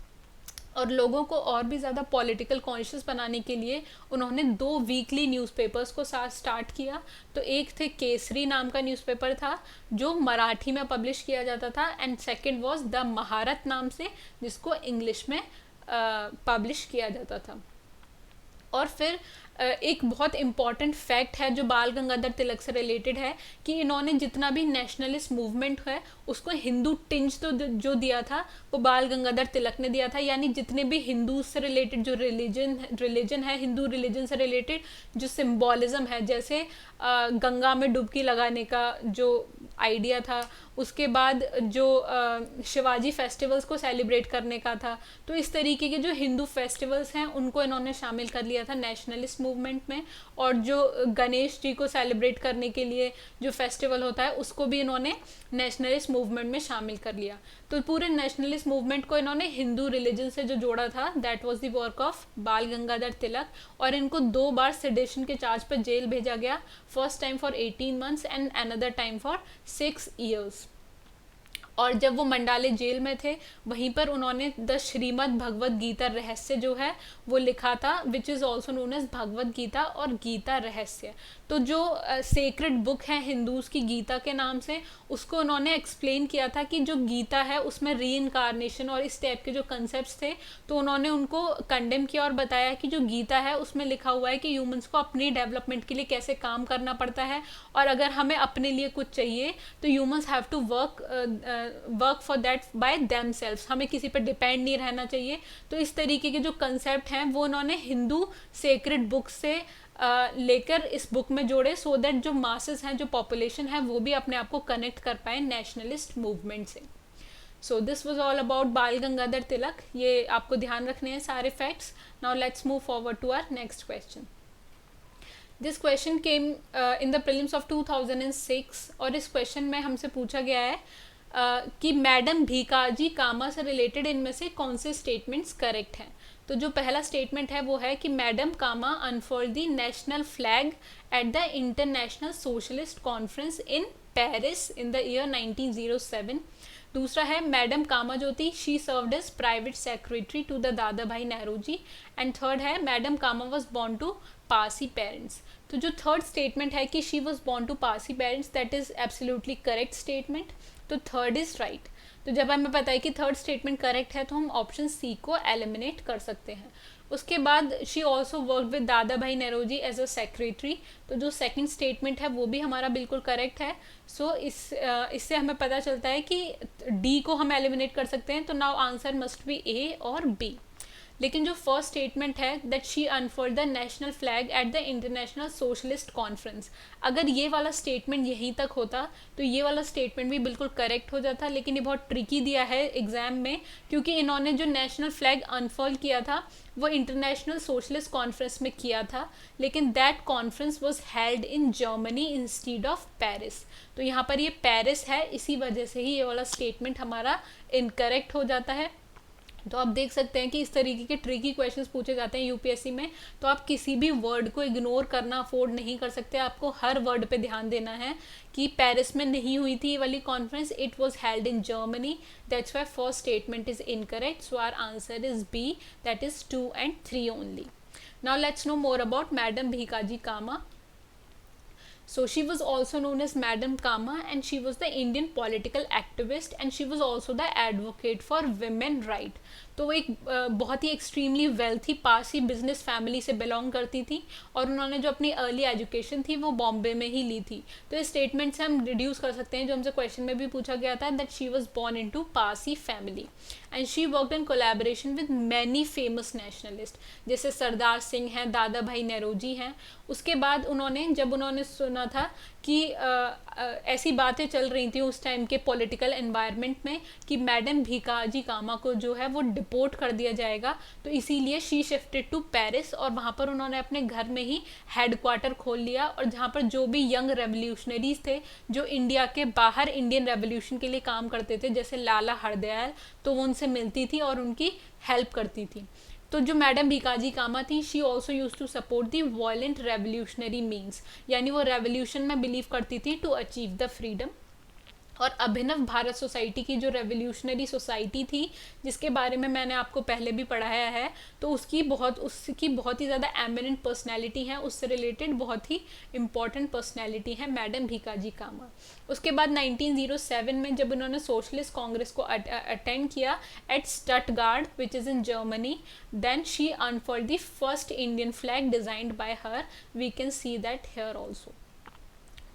और लोगों को और भी ज़्यादा पॉलिटिकल कॉन्शियस बनाने के लिए उन्होंने 2 वीकली न्यूज़पेपर्स को साथ स्टार्ट किया। तो एक थे केसरी नाम का न्यूज़पेपर था जो मराठी में पब्लिश किया जाता था, एंड सेकंड वाज द महारत नाम से, जिसको इंग्लिश में पब्लिश किया जाता था। और फिर एक बहुत इम्पॉर्टेंट फैक्ट है जो बाल गंगाधर तिलक से रिलेटेड है कि इन्होंने जितना भी नेशनलिस्ट मूवमेंट है उसको हिंदू टिंज तो जो दिया था वो बाल गंगाधर तिलक ने दिया था। यानी जितने भी हिंदू से रिलेटेड जो रिलीजन है, हिंदू रिलीजन से रिलेटेड जो सिम्बॉलिज्म है, जैसे गंगा में डुबकी लगाने का जो आइडिया था, उसके बाद जो शिवाजी फेस्टिवल्स को सेलिब्रेट करने का था, तो इस तरीके के जो हिंदू फेस्टिवल्स हैं उनको इन्होंने शामिल कर लिया था नेशनलिस्ट मूवमेंट में। और जो गणेश जी को सेलिब्रेट करने के लिए जो फेस्टिवल होता है उसको भी इन्होंने नेशनलिस्ट मूवमेंट में शामिल कर लिया। तो पूरे नेशनलिस्ट मूवमेंट को इन्होंने हिंदू रिलीजन से जो जोड़ा था that was the work of बाल गंगाधर तिलक। और इनको 2 बार सेडेशन के चार्ज पर जेल भेजा गया, first time for 18 months and another time for 6 years। और जब वो मंडाले जेल में थे वहीं पर उन्होंने द श्रीमद् भगवद गीता रहस्य जो है वो लिखा था, which is also known as Bhagavad Gita और गीता रहस्य। तो जो सेक्रेड बुक है हिंदूज़ की गीता के नाम से, उसको उन्होंने एक्सप्लेन किया था कि जो गीता है उसमें री इनकारनेशन और इस टाइप के जो कंसेप्ट थे, तो उन्होंने उनको कंडेम किया और बताया कि जो गीता है उसमें लिखा हुआ है कि ह्यूमंस को अपनी डेवलपमेंट के लिए कैसे काम करना पड़ता है, और अगर हमें अपने लिए कुछ चाहिए तो humans have to work for that by themselves, हमें किसी पर डिपेंड नहीं रहना चाहिए। तो इस तरीके के जो कंसेप्ट हैं वो उन्होंने हिंदू सेक्रेड बुक से लेकर इस बुक में जोड़े, सो दैट जो मासेस हैं, जो पॉपुलेशन है, वो भी अपने आप को कनेक्ट कर पाए नेशनलिस्ट मूवमेंट से। So this was all about Bal Gangadhar Tilak. ये आपको ध्यान रखने हैं सारे facts. Now let's move forward to our next question. This question came in the prelims of 2006 और इस क्वेश्चन में हमसे पूछा गया है कि मैडम भीकाजी कामा से रिलेटेड इनमें से कौन से स्टेटमेंट्स करेक्ट हैं। तो जो पहला स्टेटमेंट है वो है कि madam Cama unfold the national flag at the international socialist conference in Paris in the year 1907। दूसरा है मैडम कामाज्योति she served as private secretary to the Dadabhai Naoroji. And third है madam Cama was born to Parsi parents. तो जो third statement है कि she was born to Parsi parents, that is absolutely correct statement. तो third is right. तो जब हमें पता है कि थर्ड स्टेटमेंट करेक्ट है तो हम ऑप्शन सी को एलिमिनेट कर सकते हैं। उसके बाद शी ऑल्सो वर्क विद दादा भाई नेहरूजी एज अ सेक्रेटरी। तो जो सेकंड स्टेटमेंट है वो भी हमारा बिल्कुल करेक्ट है। सो इससे हमें पता चलता है कि डी को हम एलिमिनेट कर सकते हैं। तो नाउ आंसर मस्ट बी ए और बी। लेकिन जो फर्स्ट स्टेटमेंट है that she unfold the national flag at the international socialist conference, अगर ये वाला स्टेटमेंट यहीं तक होता तो ये वाला स्टेटमेंट भी बिल्कुल करेक्ट हो जाता। लेकिन ये बहुत ट्रिकी दिया है एग्जाम में, क्योंकि इन्होंने जो नेशनल फ्लैग अनफोल्ड किया था वो इंटरनेशनल सोशलिस्ट कॉन्फ्रेंस में किया था, लेकिन that conference was held in Germany instead of Paris. तो यहाँ पर ये पेरिस है, इसी वजह से ही ये वाला स्टेटमेंट हमारा इनकरेक्ट हो जाता है। तो आप देख सकते हैं कि इस तरीके के ट्रिकी क्वेश्चंस पूछे जाते हैं यूपीएससी में, तो आप किसी भी वर्ड को इग्नोर करना अफोर्ड नहीं कर सकते, आपको हर वर्ड पे ध्यान देना है कि पेरिस में नहीं हुई थी ये वाली conference, it was held in Germany, that's why first statement is incorrect, so our answer is B, that is 2 and 3 only. Now let's know more about madam Bhikaji Cama. So she was also known as Madam Kama, and she was the Indian political activist, and she was also the advocate for women right. तो वो एक बहुत ही extremely wealthy Parsi business family से belong करती थी, और उन्होंने जो अपनी अर्ली एजुकेशन थी वो बॉम्बे में ही ली थी. तो इस स्टेटमेंट से हम डिड्यूस कर सकते हैं, जो हमसे क्वेश्चन में भी पूछा गया था, that she was born in to Parsi family and she worked in collaboration with many famous nationalist, जैसे सरदार सिंह हैं, दादा भाई नेरोजी हैं. उसके बाद जब उन्होंने सुना था कि ऐसी बातें चल रही थी उस टाइम के पॉलिटिकल एनवायरनमेंट में कि मैडम भीकाजी कामा को जो है वो डिपोर्ट कर दिया जाएगा, तो इसीलिए शी शिफ्टेड टू पेरिस, और वहाँ पर उन्होंने अपने घर में ही हेडक्वार्टर खोल लिया, और जहाँ पर जो भी यंग रेवोल्यूशनरीज थे जो इंडिया के बाहर इंडियन रेवोल्यूशन के लिए काम करते थे, जैसे लाला हरदयाल, तो वो उनसे मिलती थी और उनकी हेल्प करती थी. तो जो मैडम भीकाजी कामा थी, she also use to support the violent revolutionary means, यानी वो रेवोल्यूशन में बिलीव करती थी टू अचीव द फ्रीडम. और अभिनव भारत सोसाइटी की जो रेवोल्यूशनरी सोसाइटी थी, जिसके बारे में मैंने आपको पहले भी पढ़ाया है, तो उसकी बहुत ही ज़्यादा एमिनेंट पर्सनैलिटी है, उससे रिलेटेड बहुत ही इंपॉर्टेंट पर्सनैलिटी है मैडम भीकाजी कामा. उसके बाद 1907 में जब उन्होंने सोशलिस्ट कांग्रेस को अटेंड किया at Stuttgart which is in Germany, then she unfurled the first Indian flag designed by her, we can see that here also.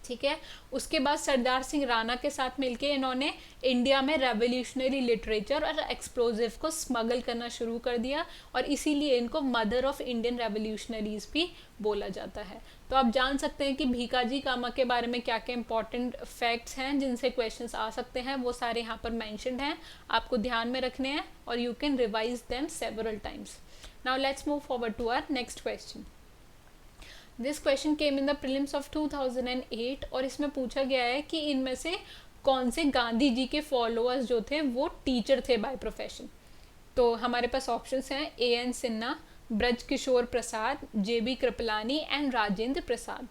ठीक है. उसके बाद सरदार सिंह राणा के साथ मिलके इन्होंने इंडिया में रेवोल्यूशनरी लिटरेचर और एक्सप्लोजिव को स्मगल करना शुरू कर दिया, और इसीलिए इनको मदर ऑफ इंडियन रेवोल्यूशनरीज भी बोला जाता है. तो आप जान सकते हैं कि भीकाजी कामा के बारे में क्या क्या इंपॉर्टेंट फैक्ट्स हैं जिनसे क्वेश्चंस आ सकते हैं, वो सारे यहाँ पर मैंशनड हैं, आपको ध्यान में रखने हैं, और you can revise them several times. Now let's move forward to our next question. This question came in the prelims of 2008, और इसमें पूछा गया है कि इनमें से कौन से गांधी जी के फॉलोअर्स जो थे वो टीचर थे बाय प्रोफेशन. तो हमारे पास ऑप्शंस हैं A.N. Sinha, Braj Kishore Prasad, J.B. Kripalani and Rajendra Prasad.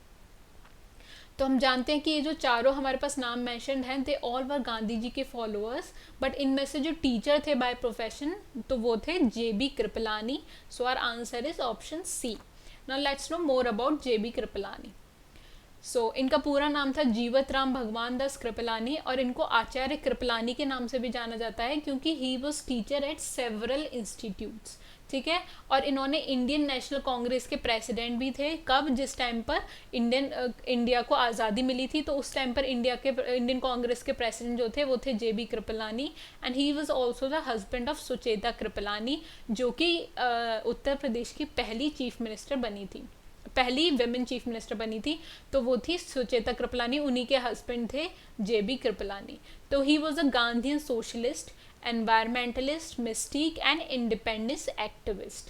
तो हम जानते हैं कि ये जो चारों हमारे पास नाम मेंशन्ड हैं, they all were Gandhi ji के फॉलोअर्स, बट इनमें से जो टीचर थे बाय प्रोफेशन तो वो थे J.B. Kripalani. So our answer is option C. Now let's know more about J.B. Kripalani. So इनका पूरा नाम था जीवत राम भगवान दास कृपलानी, और इनको आचार्य कृपलानी के नाम से भी जाना जाता है क्योंकि he was teacher at several institutes. ठीक है. और इन्होंने इंडियन नेशनल कांग्रेस के प्रेसिडेंट भी थे. कब? जिस टाइम पर इंडिया को आज़ादी मिली थी, तो उस टाइम पर इंडियन कांग्रेस के प्रेसिडेंट जो थे वो थे J.B. Kripalani, and he was also the husband of Sucheta Kripalani, जो कि उत्तर प्रदेश की पहली चीफ मिनिस्टर बनी थी, पहली विमेन चीफ मिनिस्टर बनी थी, तो वो थी सुचेता कृपलानी, उन्हीं के हस्बैंड थे J.B. कृपलानी. तो he was a Gandhian socialist, environmentalist, mystic and independence activist.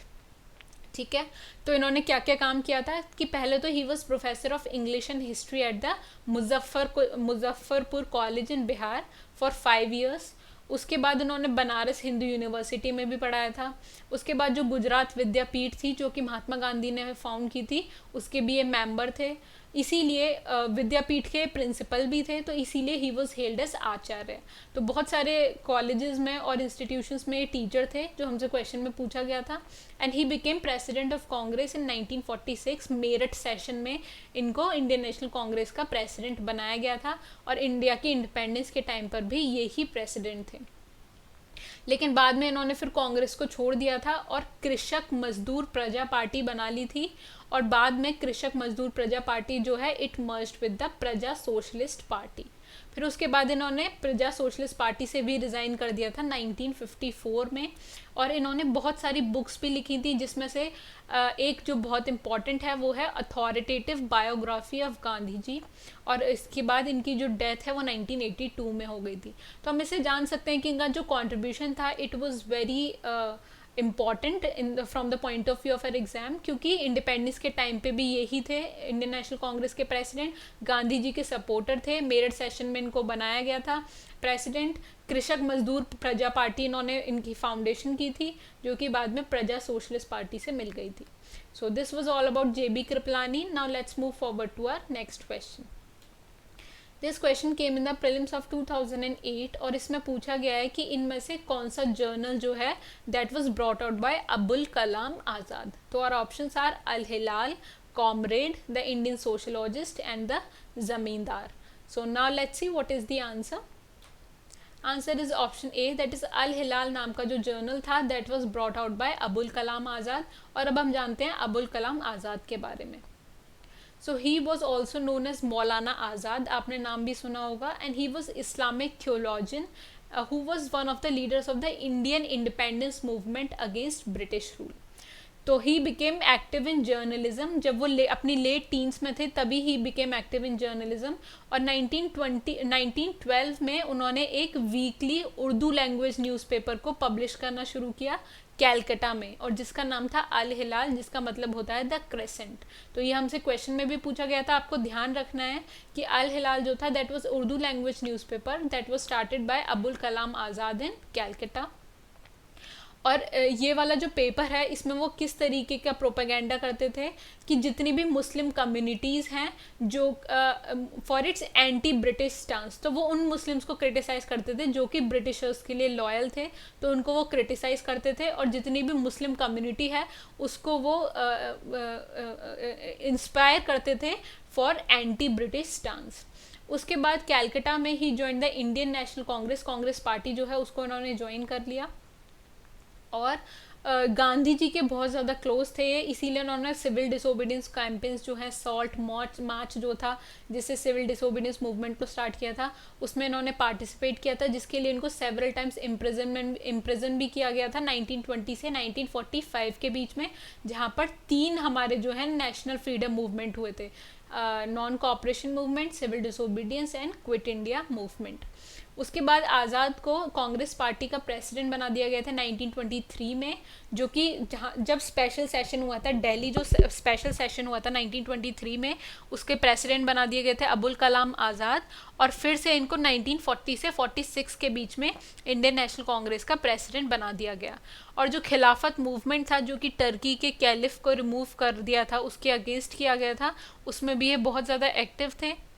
ठीक है. तो इन्होंने क्या क्या काम किया था कि पहले तो he was professor of English and history at the Muzaffarpur college in Bihar for 5 years. उसके बाद उन्होंने बनारस हिंदू यूनिवर्सिटी में भी पढ़ाया था. उसके बाद जो गुजरात विद्यापीठ थी, जो कि महात्मा गांधी ने फाउंड की थी, उसके भी ये मेंबर थे, इसीलिए विद्यापीठ के प्रिंसिपल भी थे, तो इसीलिए ही वॉज हेल्ड एज आचार्य. तो बहुत सारे कॉलेजेस में और इंस्टीट्यूशंस में ये टीचर थे, जो हमसे क्वेश्चन में पूछा गया था. And he became president of Congress in 1946. Meerut session में इनको इंडियन नेशनल कांग्रेस का प्रेसिडेंट बनाया गया था, और इंडिया की इंडिपेंडेंस के टाइम पर भी ये ही प्रेसिडेंट थे. लेकिन बाद में इन्होंने फिर कांग्रेस को छोड़ दिया था और कृषक मजदूर प्रजा पार्टी बना ली थी, और बाद में कृषक मजदूर प्रजा पार्टी जो है इट मर्ज्ड विद द प्रजा सोशलिस्ट पार्टी. फिर उसके बाद इन्होंने प्रजा सोशलिस्ट पार्टी से भी रिज़ाइन कर दिया था 1954 में, और इन्होंने बहुत सारी बुक्स भी लिखी थी, जिसमें से एक जो बहुत इम्पॉर्टेंट है वो है authoritative biography of Gandhi ji, और इसके बाद इनकी जो डेथ है वो 1982 में हो गई थी. तो हम इसे जान सकते हैं कि इनका जो कॉन्ट्रीब्यूशन था it was very important in from the point of view of an exam, क्योंकि इंडिपेंडेंस के टाइम पे भी यही थे इंडियन नेशनल कांग्रेस के प्रेसिडेंट, गांधी जी के सपोर्टर थे, मेरठ सेशन में इनको बनाया गया था प्रेसिडेंट। कृषक मजदूर प्रजा पार्टी इन्होंने इनकी फाउंडेशन की थी, जो कि बाद में प्रजा सोशलिस्ट पार्टी से मिल गई थी। So this was all about JB Kripalani. Now let's move forward to our next question. This question came in the prelims of 2008 और इसमें पूछा गया है कि इनमें से कौन सा जर्नल जो है that was brought out by Abul Kalam Azad. तो our options are Al Hilal, comrade, the Indian sociologist and the Zamindar. So now let's see what is the answer. Answer is option A, that is Al Hilal नाम का जो जर्नल था that was brought out by Abul Kalam Azad. और अब हम जानते हैं अबुल कलाम आज़ाद के बारे में। So he was also known as Maulana Azad, आपने नाम भी सुना होगा, and he was Islamic theologian who was one of the leaders of the Indian independence movement against British rule. तो he became active in journalism, जब वो अपनी लेट टीन्स में थे तभी he became active in journalism. और 1912 में उन्होंने एक वीकली उर्दू लैंग्वेज न्यूज़पेपर को पब्लिश करना शुरू किया कैलकटा में, और जिसका नाम था अल हिलाल, जिसका मतलब होता है द क्रेसेंट। तो ये हमसे क्वेश्चन में भी पूछा गया था, आपको ध्यान रखना है कि अल हिलाल जो था that was Urdu language newspaper that was started by Abul Kalam Azad in Calcutta. और ये वाला जो पेपर है इसमें वो किस तरीके का प्रोपेगेंडा करते थे कि जितनी भी मुस्लिम कम्युनिटीज़ हैं जो for its anti British stance, तो वो उन मुस्लिम्स को क्रिटिसाइज़ करते थे जो कि ब्रिटिशर्स के लिए लॉयल थे, तो उनको वो क्रिटिसाइज़ करते थे। और जितनी भी मुस्लिम कम्युनिटी है उसको वो इंस्पायर करते थे फॉर एंटी ब्रिटिश स्टांस। उसके बाद कैलकटा में he join the Indian National Congress party जो है उसको इन्होंने ज्वाइन कर लिया। और गांधी जी के बहुत ज़्यादा क्लोज थे ये, इसीलिए उन्होंने सिविल डिसोबीडियंस कैंपेन्स जो है, सॉल्ट मार्च जो था जिससे सिविल डिसोबीडियंस मूवमेंट को स्टार्ट किया था, उसमें इन्होंने पार्टिसिपेट किया था, जिसके लिए इनको सेवरल टाइम्स इम्प्रिजन भी किया गया था 1920 से 1945 के बीच में, जहाँ पर 3 हमारे जो है नेशनल फ्रीडम मूवमेंट हुए थे, non cooperation movement, civil disobedience and quit India movement. उसके बाद आज़ाद को कांग्रेस पार्टी का प्रेसिडेंट बना दिया गया था 1923 में, जो कि जब स्पेशल सेशन हुआ था दिल्ली, जो स्पेशल सेशन हुआ था 1923 में, उसके प्रेसिडेंट बना दिए गए थे अबुल कलाम आज़ाद। और फिर से इनको 1940 से 46 के बीच में इंडियन नेशनल कांग्रेस का प्रेसिडेंट बना दिया गया। और जो खिलाफत मूवमेंट था जो कि टर्की के कैलिफ को रिमूव कर दिया था, उसके अगेंस्ट किया गया था, उसमें भी ये बहुत ज़्यादा एक्टिव थे।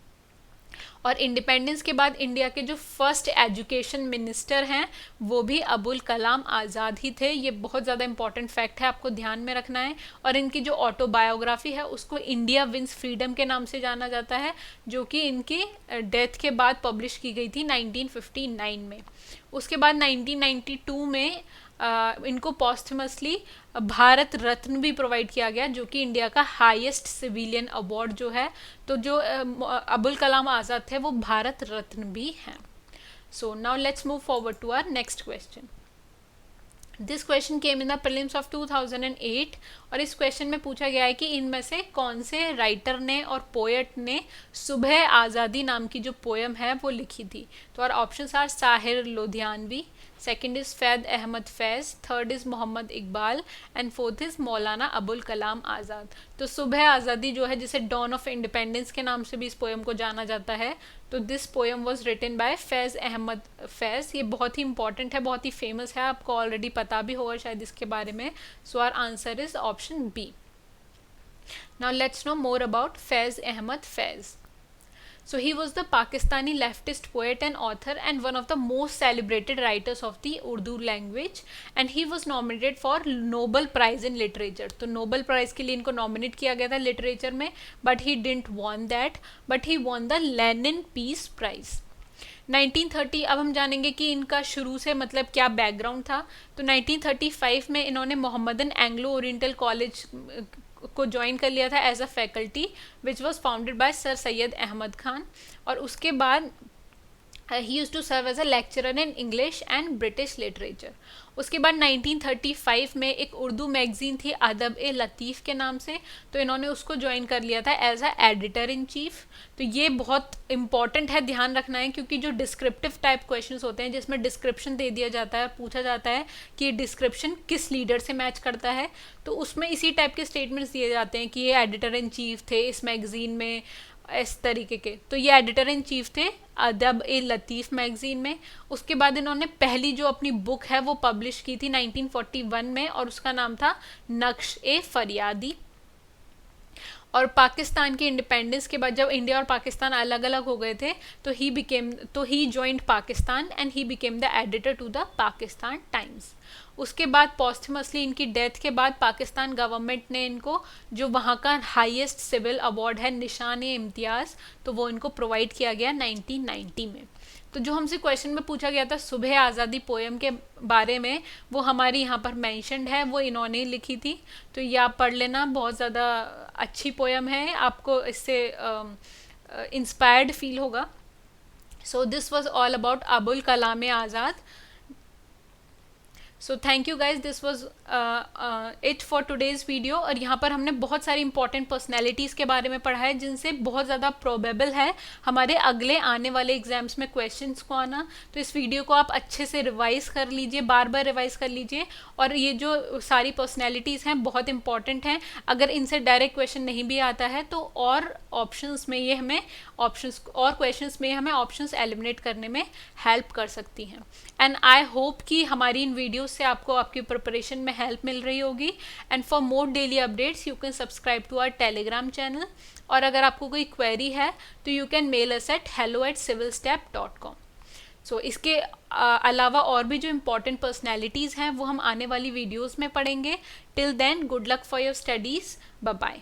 और इंडिपेंडेंस के बाद इंडिया के जो फर्स्ट एजुकेशन मिनिस्टर हैं वो भी अबुल कलाम आज़ाद ही थे। ये बहुत ज़्यादा इंपॉर्टेंट फैक्ट है, आपको ध्यान में रखना है। और इनकी जो ऑटोबायोग्राफी है उसको इंडिया विंस फ्रीडम के नाम से जाना जाता है, जो कि इनकी डेथ के बाद पब्लिश की गई थी 1959 में। उसके बाद 1992 में इनको पॉस्टमसली भारत रत्न भी प्रोवाइड किया गया, जो कि इंडिया का हाईएस्ट सिविलियन अवार्ड जो है। तो जो अबुल कलाम आज़ाद थे वो भारत रत्न भी हैं। So now let's move forward to our next question. This question came in the prelims of 2008 और इस क्वेश्चन में पूछा गया है कि इनमें से कौन से राइटर ने और पोएट ने सुबह आज़ादी नाम की जो पोएम है वो लिखी थी। तो और options are Sahir Ludhianvi, second is Faiz Ahmad Faiz, third is Mohammad Iqbal and fourth is Maulana Abul Kalam Azad. तो सुबह आज़ादी जो है, जिसे डॉन ऑफ इंडिपेंडेंस के नाम से भी इस पोएम को जाना जाता है, तो this poem was written by Faiz Ahmad Faiz. ये बहुत ही इंपॉर्टेंट है, बहुत ही फेमस है, आपको ऑलरेडी पता भी होगा शायद इसके बारे में। So our answer is option B. Now let's know more about Faiz Ahmad Faiz. So he was the Pakistani leftist poet and author and one of the most celebrated writers of the Urdu language, and he was nominated for Nobel Prize in Literature. तो Nobel Prize के लिए इनको nominate किया गया था literature में, but he didn't won that, but he won the Lenin Peace Prize. 1930 अब हम जानेंगे कि इनका शुरू से मतलब क्या बैकग्राउंड था. तो 1935 में इन्होंने मोहम्मदन एंग्लो ओरिएंटल कॉलेज को ज्वाइन कर लिया था as a faculty, which was founded by sir Syed Ahmad Khan. और उसके बाद he use to serve as a lecturer in English and British literature. उसके बाद 1935 में एक उर्दू मैगजीन थी अदब ए लतीफ़ के नाम से, तो इन्होंने उसको ज्वाइन कर लिया था as a editor in chief. तो ये बहुत इंपॉर्टेंट है, ध्यान रखना है, क्योंकि जो डिस्क्रिप्टिव टाइप क्वेश्चंस होते हैं जिसमें डिस्क्रिप्शन दे दिया जाता है और पूछा जाता है कि ये डिस्क्रिप्शन किस लीडर से मैच करता है, तो उसमें इसी टाइप के स्टेटमेंट्स दिए जाते हैं कि ये एडिटर इन चीफ थे इस मैगजीन में, इस तरीके के। तो ये एडिटर इन चीफ थे अदब ए लतीफ़ मैगजीन में। उसके बाद इन्होंने पहली जो अपनी बुक है वो पब्लिश की थी 1941 में, और उसका नाम था नक्श ए फरियादी। और पाकिस्तान के इंडिपेंडेंस के बाद जब इंडिया और पाकिस्तान अलग अलग हो गए थे, तो he joined Pakistan and he became the editor to the Pakistan Times. उसके बाद पॉस्टमसली इनकी डेथ के बाद पाकिस्तान गवर्नमेंट ने इनको जो वहाँ का हाईएस्ट सिविल अवार्ड है निशान ए इम्तियाज़, तो वो इनको प्रोवाइड किया गया 1990 में। तो जो हमसे क्वेश्चन में पूछा गया था सुबह आज़ादी पोएम के बारे में, वो हमारी यहाँ पर मेंशन्ड है, वो इन्होंने ही लिखी थी, तो ये आप पढ़ लेना, बहुत ज़्यादा अच्छी पोएम है, आपको इससे इंस्पायर्ड फील होगा। सो this was all about Abul Kalam Azad. So thank you guys, this was it for today's video. और यहाँ पर हमने बहुत सारी इंपॉर्टेंट पर्सनैलिटीज़ के बारे में पढ़ा है जिनसे बहुत ज़्यादा प्रोबेबल है हमारे अगले आने वाले एग्जाम्स में क्वेश्चंस को आना। तो इस वीडियो को आप अच्छे से रिवाइज़ कर लीजिए, बार बार रिवाइज़ कर लीजिए। और ये जो सारी पर्सनैलिटीज़ हैं बहुत इंपॉर्टेंट हैं, अगर इनसे डायरेक्ट क्वेश्चन नहीं भी आता है तो और ऑप्शंस में ये हमें क्वेश्चंस में हमें ऑप्शंस एलिमिनेट करने में हेल्प कर सकती हैं। एंड आई होप कि हमारी इन वीडियोस से आपको आपकी प्रिपरेशन में हेल्प मिल रही होगी। And for more daily updates you can subscribe to our Telegram channel. और अगर आपको कोई क्वेरी है तो you can mail us at hello@civilstep.com। So इसके अलावा और भी जो इम्पोर्टेंट पर्सनैलिटीज़ हैं वो हम आने वाली वीडियोज़ में पढ़ेंगे। Till then good luck for your studies, bye bye.